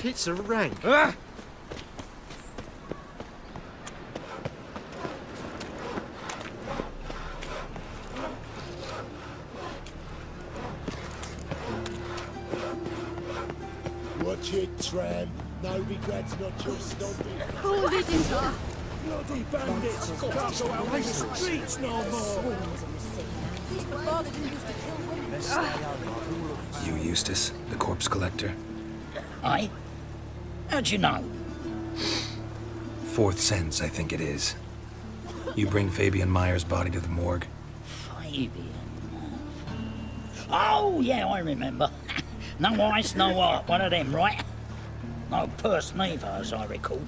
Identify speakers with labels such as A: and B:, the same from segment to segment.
A: It's a rank.
B: Ah!
C: Watch it, tramp. No regrets, not your stomping.
D: Hold it in there.
C: Bloody bandits! Can't go out on the streets no more!
D: He's the father who used to kill women.
E: You Eustace, the corpse collector?
F: Aye? How'd you know?
E: Fourth sense, I think it is. You bring Fabian Meyer's body to the morgue?
F: Fabian. Oh, yeah, I remember. No eyes, no heart, one of them, right? No purse neither, as I recall.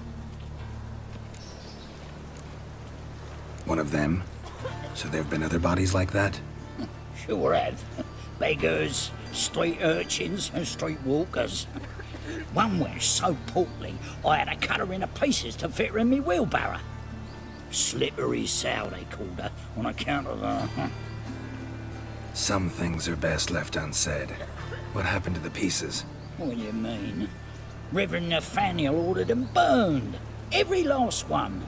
E: One of them? So there've been other bodies like that?
F: Sure have. Beggars, street urchins, and street walkers. One went so portly, I had to cut her into pieces to fit her in me wheelbarrow. Slippery sow, they called her, on account of her.
E: Some things are best left unsaid. What happened to the pieces?
F: What do you mean? Reverend Nathaniel ordered them burned. Every last one.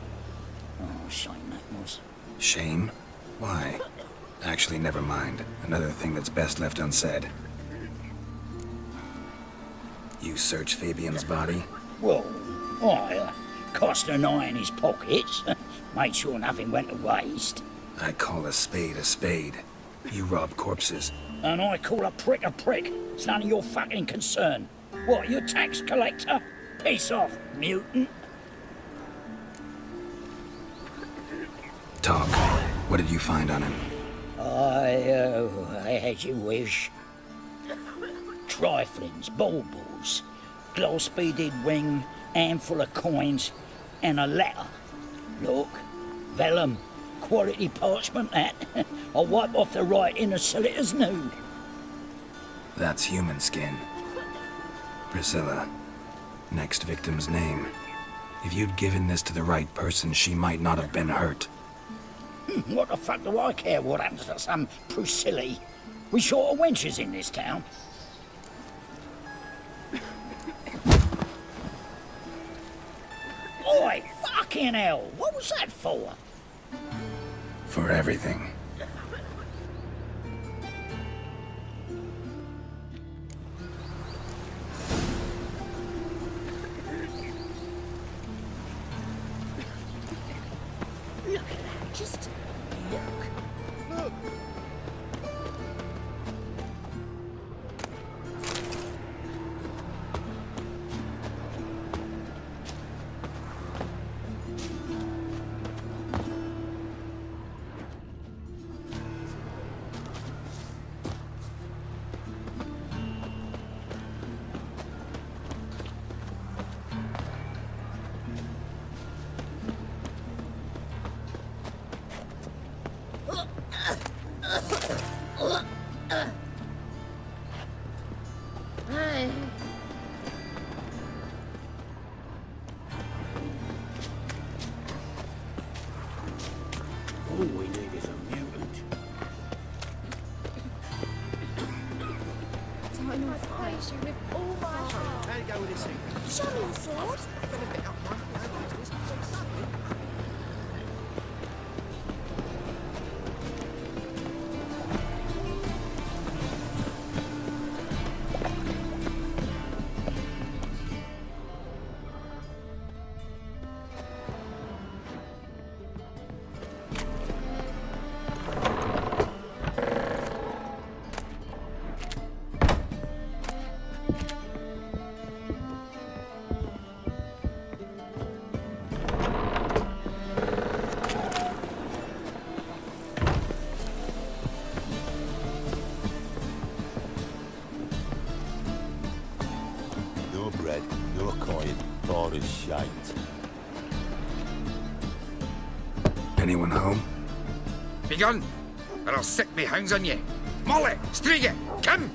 F: Oh, shame that was.
E: Shame? Why? Actually, never mind. Another thing that's best left unsaid. You search Fabian's body?
F: Well, I cast an eye in his pockets. Made sure nothing went to waste.
E: I call a spade a spade. You rob corpses.
F: And I call a prick a prick. It's none of your fucking concern. What, you tax collector? Piss off, mutant.
E: Talk. What did you find on him?
F: As you wish. Triflings, baubles, gloss-beaded ring, handful of coins, and a letter. Look, vellum, quality parchment that. I'll wipe off the writing as so it as new.
E: That's human skin. Priscilla. Next victim's name. If you'd given this to the right person, she might not have been hurt.
F: What the fuck do I care what happens to some Priscilla? We short of wenches in this town. Oi, fucking hell, what was that for?
E: For everything.
D: Look at that, just look.
C: Look!
D: Hey.
F: All we need is a mutant.
D: I will praise you with all my heart.
A: How you go with this thing?
D: Show me your sword.
A: I'm gonna pick up one.
C: No bread, no coin, all is shite.
E: Anyone home?
B: Begun, or I'll set me hounds on ye. Molly, Striga, come!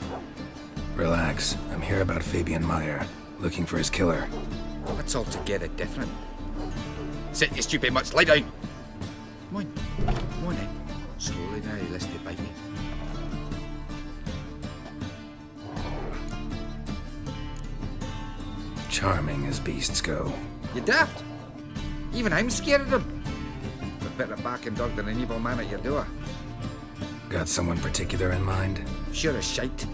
E: Relax. I'm here about Fabian Meyer, looking for his killer.
B: That's altogether different. Sit, you stupid mutts, lie down. Come on, come on then. Slowly now, lest they bite me.
E: Charming as beasts go.
B: You daft? Even I'm scared of them. A better backing dog than an evil man at your door.
E: Got someone particular in mind?
B: Sure as shite.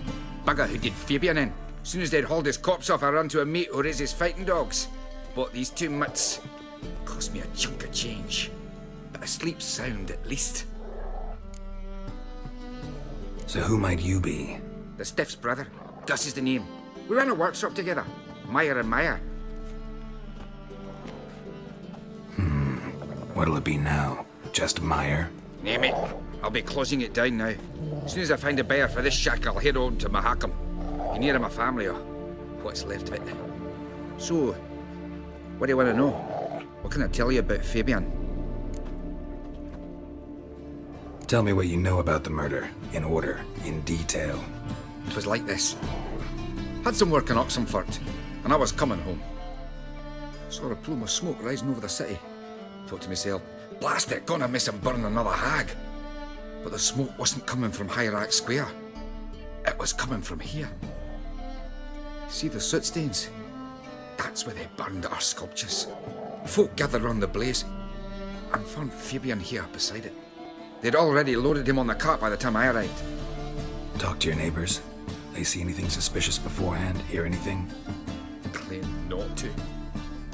B: Bugger who did Fabian in. As soon as they'd hauled his corpse off, I ran to a mate who raises fighting dogs. Bought these 2 mutts. Cost me a chunk of change. But I sleep sound at least.
E: So who might you be?
B: The Stiff's brother. Gus is the name. We ran a workshop together. Meyer and Meyer.
E: What'll it be now? Just Meyer?
B: Name it. I'll be closing it down now. As soon as I find a buyer for this shack, I'll head on to Mahakam. Be near my family or what's left of it. So, what do you want to know? What can I tell you about Fabian?
E: Tell me what you know about the murder, in order, in detail.
B: It was like this. Had some work in Oxenfurt, and I was coming home. Saw a plume of smoke rising over the city. Thought to myself, blast it, gonna miss him burn another hag. But the smoke wasn't coming from Hierarch Square. It was coming from here. See the soot stains? That's where they burned our sculptures. Folk gathered round the blaze and found Fabian here beside it. They'd already loaded him on the cart by the time I arrived.
E: Talk to your neighbors. They see anything suspicious beforehand? Hear anything?
B: Claim not to.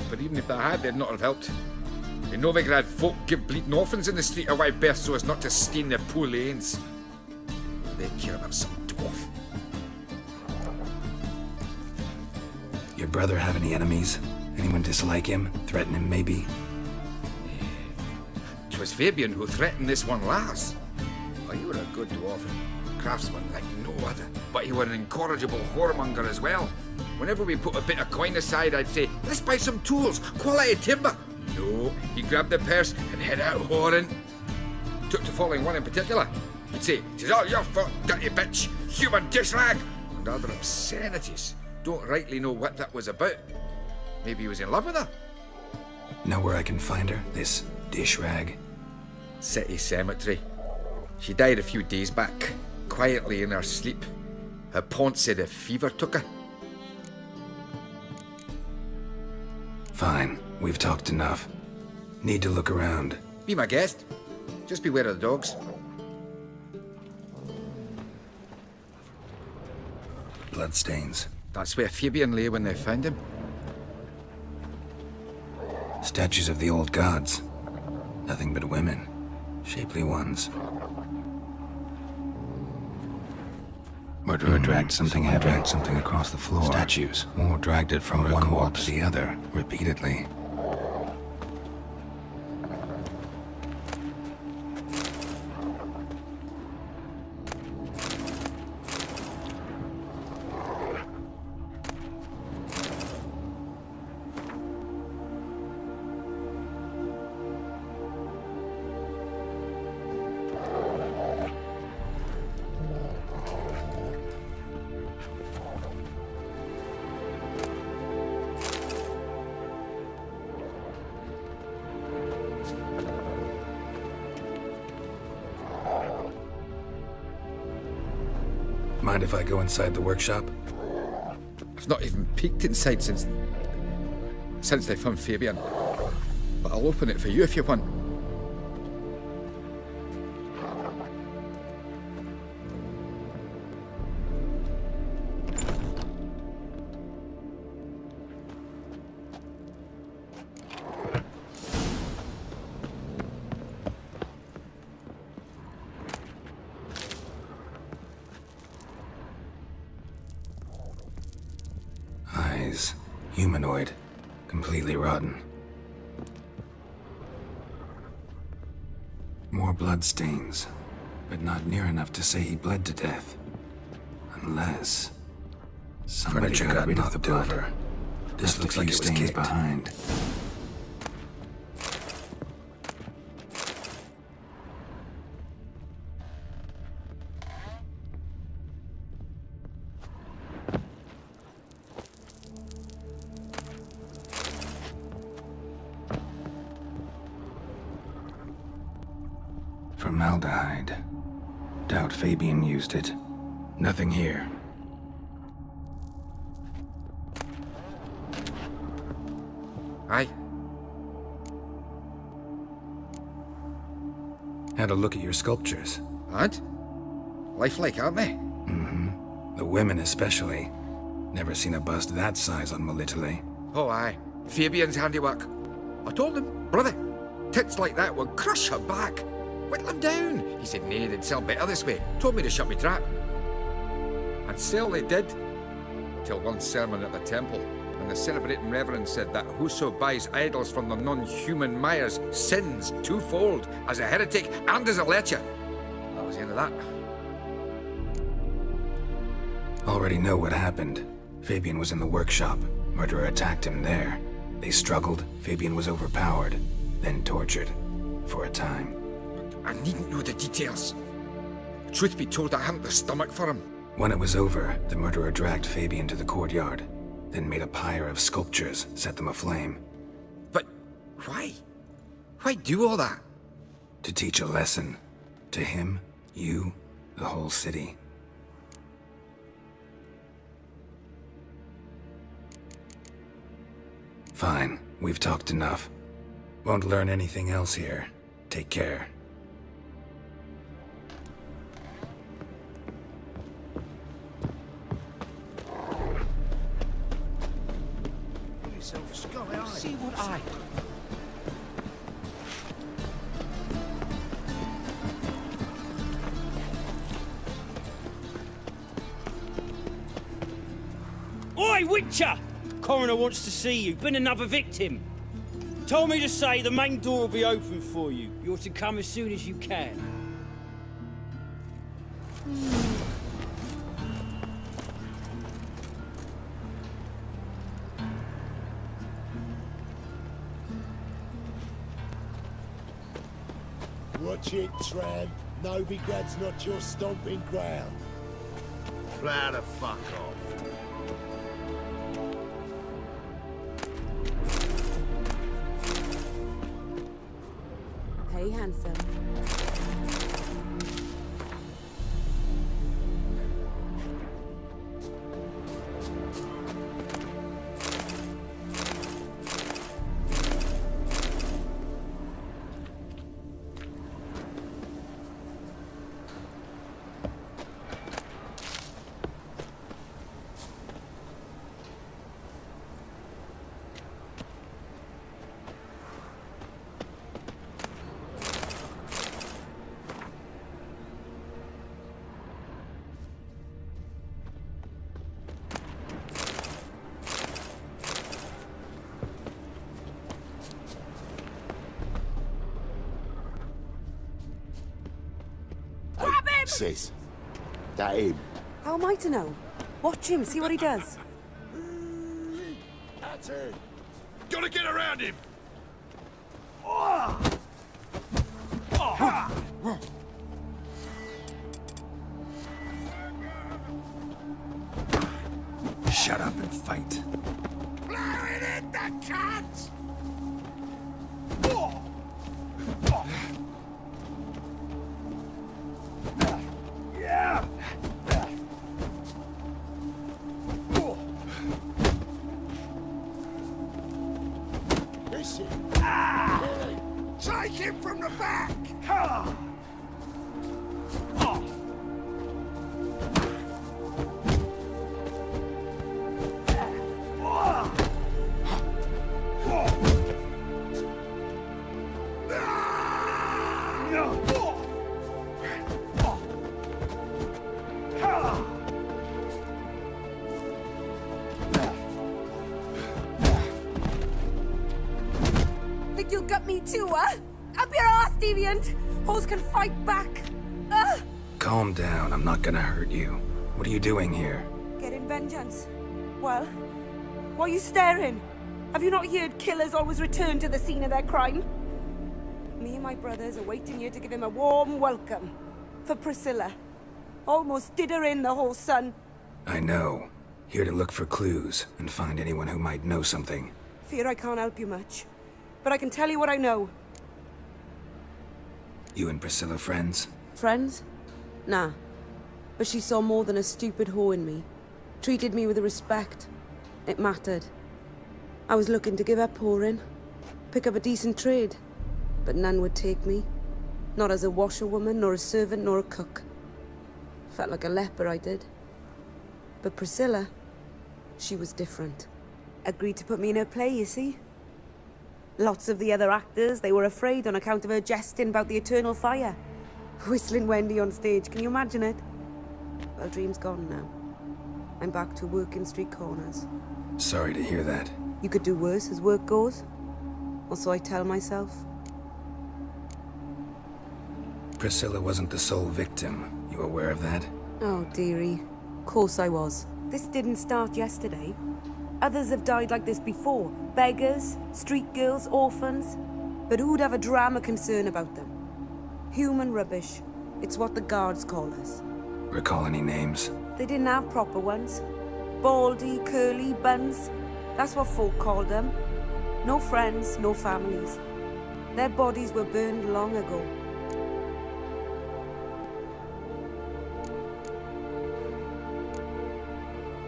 B: But even if they had, they'd not have helped. In Novigrad, folk give bleating orphans in the street a wide berth so as not to stain their poor lanes. They care about some dwarf.
E: Your brother have any enemies? Anyone dislike him? Threaten him, maybe?
B: 'Twas Fabian who threatened this one last. Oh, you were a good dwarf, craftsman like no other. But you were an incorrigible whoremonger as well. Whenever we put a bit of coin aside, I'd say, let's buy some tools, quality timber. No, he grabbed the purse and head out whoring. Took to following one in particular. He'd say, "'Tis all your fault, dirty bitch, human dish rag," and other obscenities. Don't rightly know what that was about. Maybe he was in love with her.
E: Know where I can find her? This dish rag?
B: City cemetery. She died a few days back, quietly in her sleep. Her pont said a fever took her.
E: Fine, we've talked enough. Need to look around.
B: Be my guest. Just beware of the dogs.
E: Bloodstains.
B: That's where Fabian lay when they found him.
E: Statues of the old gods. Nothing but women. Shapely ones. Murderer dragged something heavy. Dragged something across the floor. Statues. Or dragged it from one wall to the other, repeatedly. Mind if I go inside the workshop?
B: I've not even peeked inside since they found Fabian. But I'll open it for you if you want.
E: Eyes. Humanoid. Completely rotten. More blood stains, but not near enough to say he bled to death. Unless somebody got rid of the blood. This looks like it was kicked behind. Formaldehyde. Doubt Fabian used it. Nothing here. Had a look at your sculptures.
B: And? Lifelike, aren't they?
E: The women especially. Never seen a bust that size on Melitele.
B: Oh, aye. Fabian's handiwork. I told him, brother, tits like that would crush her back. Whittle him down. He said, nay, they'd sell better this way. Told me to shut me trap. And sell they did. Till one sermon at the temple, and the celebrating reverend said that whoso buys idols from the non-human Myers sins twofold, as a heretic and as a lecher. That was the end of that.
E: Already know what happened. Fabian was in the workshop. Murderer attacked him there. They struggled. Fabian was overpowered, then tortured. For a time.
B: I needn't know the details. Truth be told, I hadn't the stomach for him.
E: When it was over, the murderer dragged Fabian to the courtyard, then made a pyre of sculptures, set them aflame.
B: But why? Why do all that?
E: To teach a lesson. To him, you, the whole city. Fine, we've talked enough. Won't learn anything else here. Take care.
A: Yourself sky-eyed.
G: See what I...
H: Oi, Witcher! Coroner wants to see you. Been another victim. Told me to say the main door will be open for you. You're to come as soon as you can.
C: Watch it, tramp. Novigrad's not your stomping ground.
A: Plow the fuck off.
D: Hey, handsome.
C: Sis, that him?
D: How am I to know? Watch him, see what he does.
C: That's it.
A: Gotta get around him!
E: Shut up and fight.
A: Blowing it, the cunt!
C: This it.
A: Take him from the back!
D: Think you'll gut me too, huh? Up your ass, deviant! Hoes can fight back!
E: Calm down, I'm not gonna hurt you. What are you doing here?
D: Getting vengeance. Well, why are you staring? Have you not heard killers always return to the scene of their crime? Me and my brothers are waiting here to give him a warm welcome. For Priscilla. Almost did her in, the whole son.
E: I know. Here to look for clues and find anyone who might know something.
D: Fear I can't help you much. But I can tell you what I know.
E: You and Priscilla friends?
D: Friends? Nah. But she saw more than a stupid whore in me. Treated me with respect. It mattered. I was looking to give up whoring. Pick up a decent trade. But none would take me. Not as a washerwoman, nor a servant, nor a cook. Felt like a leper, I did. But Priscilla, she was different. Agreed to put me in her play, you see? Lots of the other actors, they were afraid on account of her jesting about the eternal fire. Whistling Wendy on stage, can you imagine it? Well, dream's gone now. I'm back to working street corners.
E: Sorry to hear that.
D: You could do worse as work goes. Or so I tell myself.
E: Priscilla wasn't the sole victim. You aware of that?
D: Oh, dearie. Of course I was. This didn't start yesterday. Others have died like this before. Beggars, street girls, orphans. But who'd have a drama concern about them? Human rubbish. It's what the guards call us.
E: Recall any names?
D: They didn't have proper ones. Baldy, curly, buns. That's what folk called them. No friends, no families. Their bodies were burned long ago.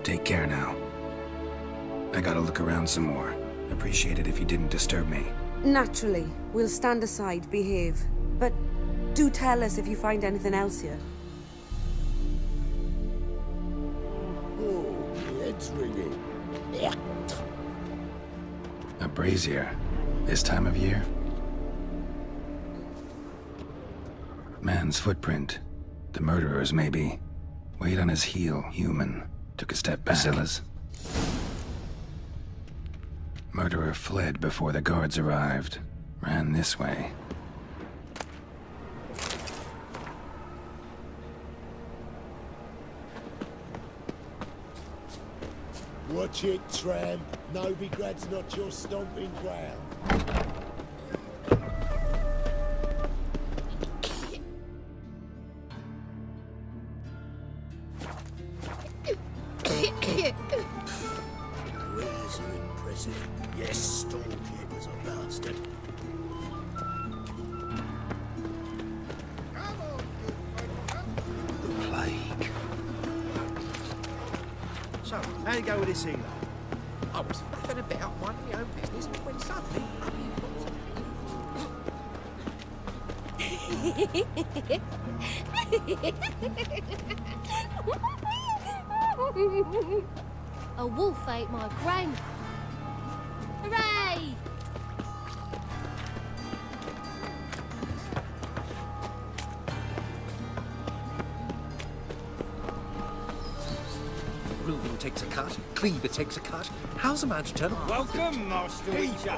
E: Take care now. I gotta look around some more. Appreciate it if you didn't disturb me.
D: Naturally, we'll stand aside, behave. But do tell us if you find anything else here.
C: Oh, my head's ringing. Yeah.
E: A brazier. This time of year? Man's footprint. The murderer's, maybe. Weight on his heel, human. Took a step back. Priscilla's. Murderer fled before the guards arrived. Ran this way.
C: Watch it, tramp. Novigrad's not your stomping ground. Razor impressive. Yes, Stormgate was a bastard. The plague.
A: So, how you go with this healer?
G: I was faffing about minding my own business when suddenly
I: a wolf ate my gran. Hooray!
G: Reuben takes a cut, Cleaver takes a cut. How's a man to turn a
H: Welcome, Master Witcher.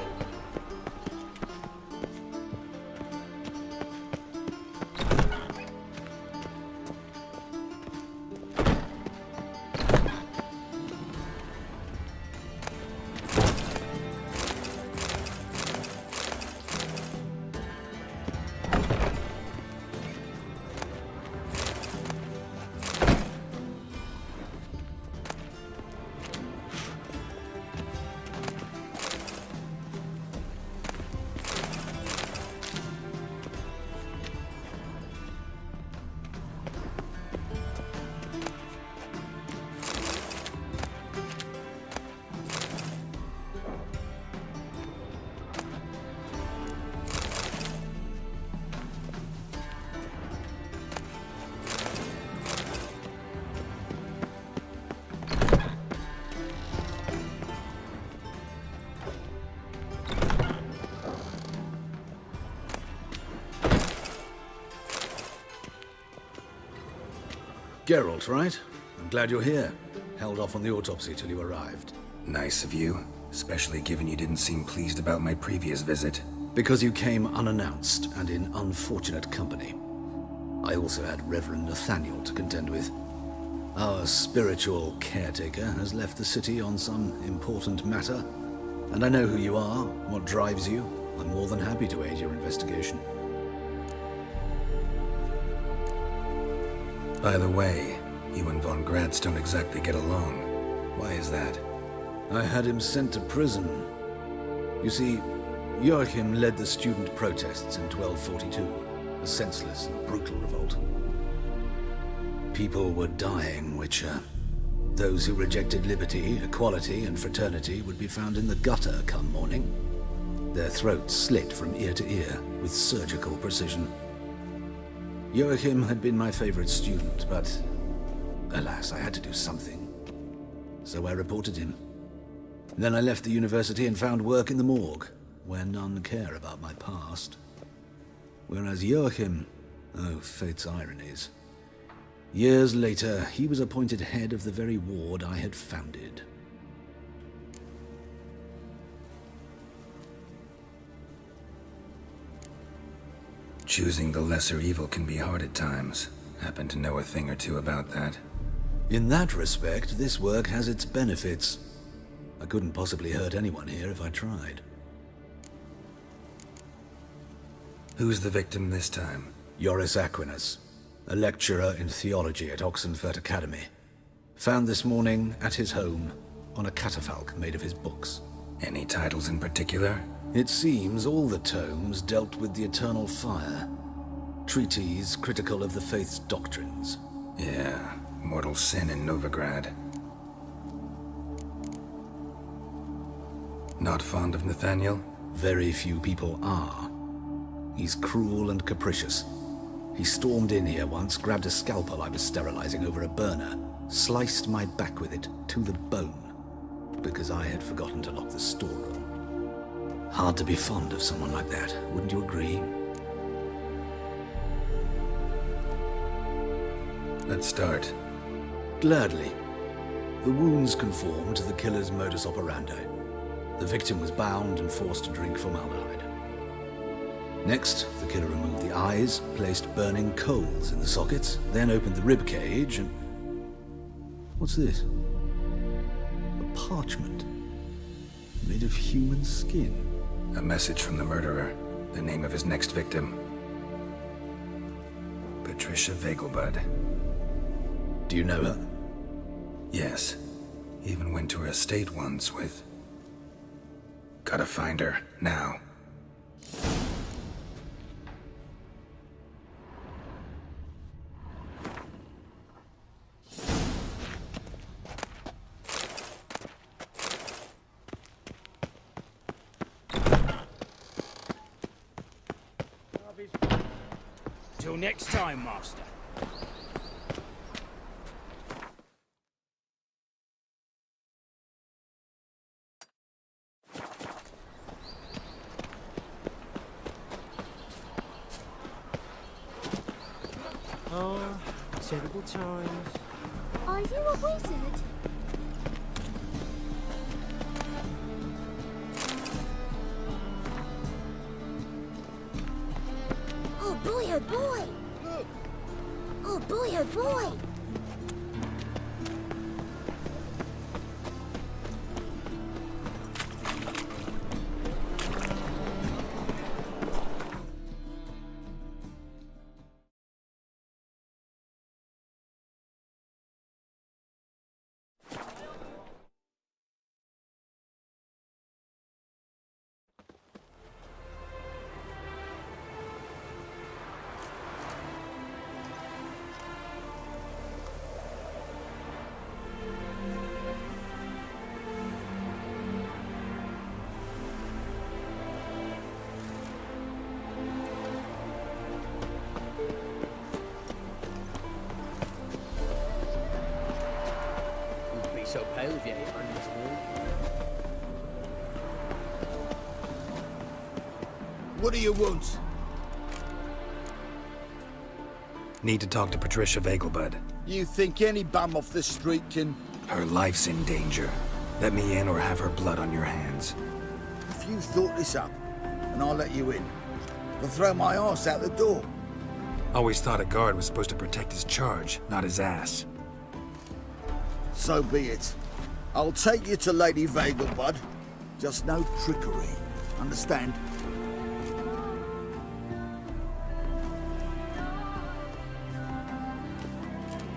J: Geralt, right? I'm glad you're here. Held off on the autopsy till you arrived.
E: Nice of you, especially given you didn't seem pleased about my previous visit.
J: Because you came unannounced and in unfortunate company. I also had Reverend Nathaniel to contend with. Our spiritual caretaker has left the city on some important matter, and I know who you are, what drives you. I'm more than happy to aid your investigation.
E: By the way, you and Von Gratz don't exactly get along. Why is that?
J: I had him sent to prison. You see, Joachim led the student protests in 1242, a senseless and brutal revolt. People were dying, Witcher. Those who rejected liberty, equality, and fraternity would be found in the gutter come morning. Their throats slit from ear to ear with surgical precision. Joachim had been my favorite student, but alas, I had to do something. So I reported him. Then I left the university and found work in the morgue, where none care about my past. Whereas Joachim, oh, fate's ironies. Years later, he was appointed head of the very ward I had founded.
E: Choosing the lesser evil can be hard at times. Happen to know a thing or two about that.
J: In that respect, this work has its benefits. I couldn't possibly hurt anyone here if I tried.
E: Who's the victim this time?
J: Joris Aquinas, a lecturer in theology at Oxenfurt Academy. Found this morning at his home on a catafalque made of his books.
E: Any titles in particular?
J: It seems all the tomes dealt with the eternal fire. Treatises critical of the faith's doctrines.
E: Yeah, mortal sin in Novigrad. Not fond of Nathaniel?
J: Very few people are. He's cruel and capricious. He stormed in here once, grabbed a scalpel I was sterilizing over a burner, sliced my back with it to the bone, because I had forgotten to lock the storeroom. Hard to be fond of someone like that, wouldn't you agree?
E: Let's start.
J: Gladly. The wounds conform to the killer's modus operandi. The victim was bound and forced to drink formaldehyde. Next, the killer removed the eyes, placed burning coals in the sockets, then opened the rib cage and... What's this? A parchment made of human skin.
E: A message from the murderer. The name of his next victim. Patricia Vegelbud.
J: Do you know her?
E: Yes. Even went to her estate once with... Gotta find her, now.
H: Till next time, Master.
A: Oh, terrible times.
I: Are you a wizard?
K: Oh boy, oh boy! Oh boy, oh boy!
G: So pale if you hit on this wall.
C: What do you want?
E: Need to talk to Patricia Vegelbud.
C: You think any bum off the street can...
E: Her life's in danger. Let me in or have her blood on your hands.
C: If you thought this up, and I'll let you in, I'll throw my arse out the door.
E: Always thought a guard was supposed to protect his charge, not his ass.
C: So be it. I'll take you to Lady Vegelbud. Just no trickery. Understand?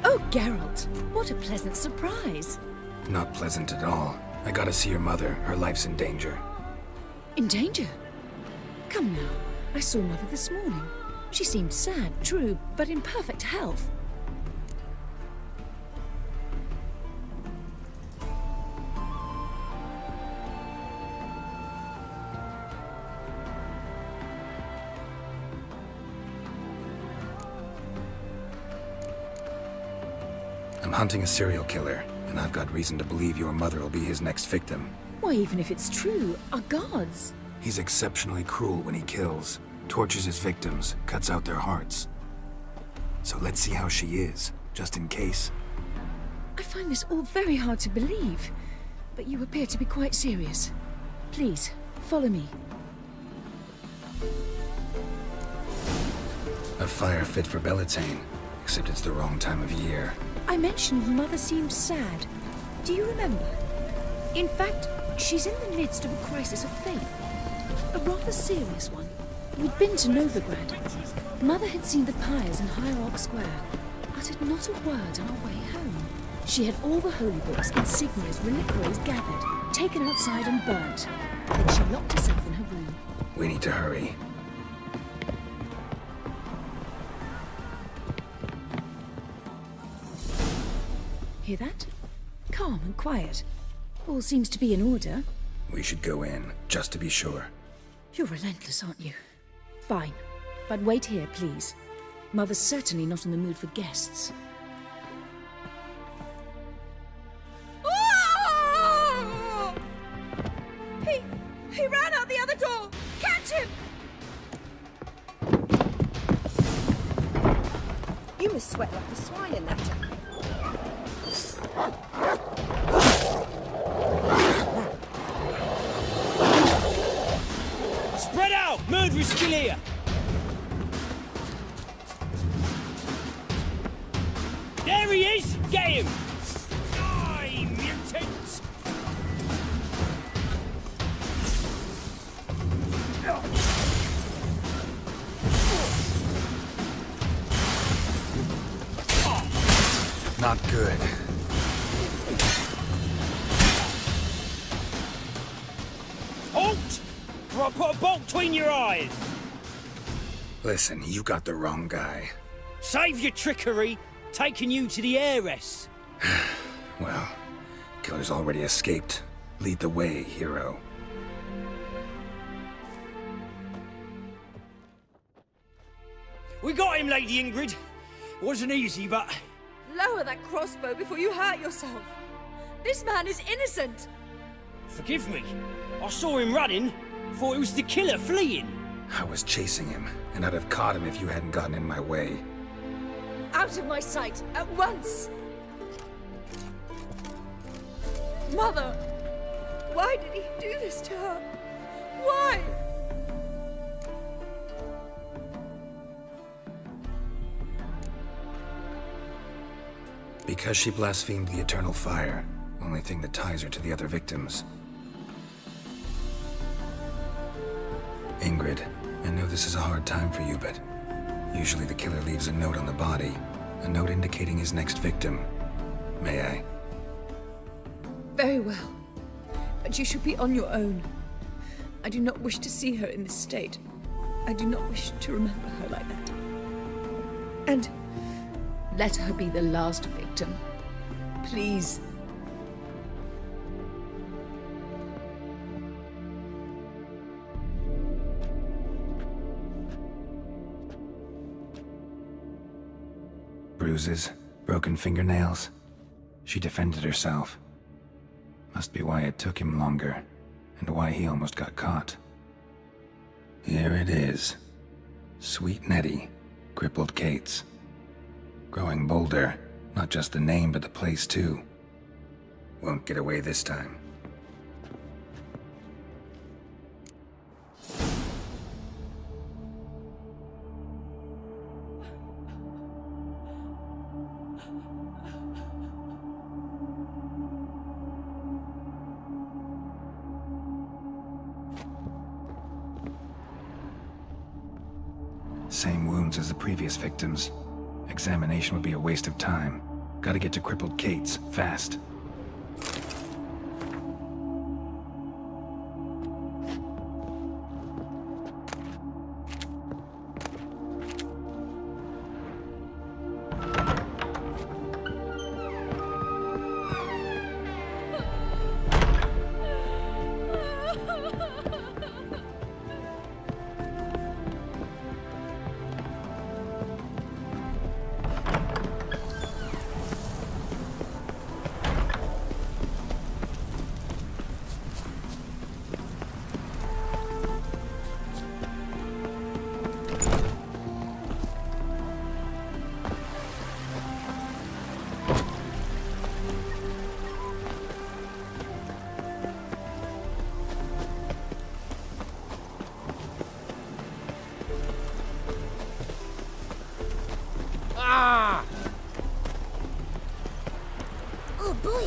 L: Oh, Geralt, what a pleasant surprise.
E: Not pleasant at all. I gotta see your mother. Her life's in danger.
L: In danger? Come now, I saw Mother this morning. She seemed sad, true, but in perfect health.
E: hunting a serial killer, and I've got reason to believe your mother will be his next victim.
L: Why, even if it's true, our guards.
E: He's exceptionally cruel when he kills, tortures his victims, cuts out their hearts. So let's see how she is, just in case.
L: I find this all very hard to believe, but you appear to be quite serious. Please, follow me.
E: A fire fit for Bellatane, except it's the wrong time of year.
L: I mentioned Mother seemed sad. Do you remember? In fact, she's in the midst of a crisis of faith. A rather serious one. We'd been to Novigrad. Mother had seen the pyres in Hierarch Square, uttered not a word on our way home. She had all the holy books, insignias, reliquaries gathered, taken outside and burnt. Then she locked herself in her room.
E: We need to hurry.
L: Hear that? Calm and quiet. All seems to be in order.
E: We should go in, just to be sure.
L: You're relentless, aren't you? Fine. But wait here, please. Mother's certainly not in the mood for guests.
D: Oh! He ran out the other door! Catch him! You must sweat like a swine in that jacket.
H: Spread out! Murderer's still here! There he is! Get him! Die, mutants!
E: Not good.
H: Halt! Or I'll put a bolt between your eyes!
E: Listen, you got the wrong guy.
H: Save your trickery, taking you to the heiress.
E: Well, killer's already escaped. Lead the way, hero.
H: We got him, Lady Ingrid. Wasn't easy, but...
D: Lower that crossbow before you hurt yourself. This man is innocent.
H: Forgive me. I saw him running. Thought it was the killer fleeing.
E: I was chasing him, and I'd have caught him if you hadn't gotten in my way.
D: Out of my sight, at once! Mother! Why did he do this to her? Why?
E: Because she blasphemed the eternal fire. Only thing that ties her to the other victims. Ingrid, I know this is a hard time for you, but usually the killer leaves a note on the body. A note indicating his next victim. May I?
L: Very well. But you should be on your own. I do not wish to see her in this state. I do not wish to remember her like that. And let her be the last victim. Please.
E: Bruises, broken fingernails. She defended herself. Must be why it took him longer, and why he almost got caught. Here it is. Sweet Nettie, crippled Kate's. Growing bolder, not just the name but the place too. Won't get away this time. Same wounds as the previous victims. Examination would be a waste of time. Gotta get to crippled Kate's, fast.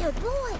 K: oh boy!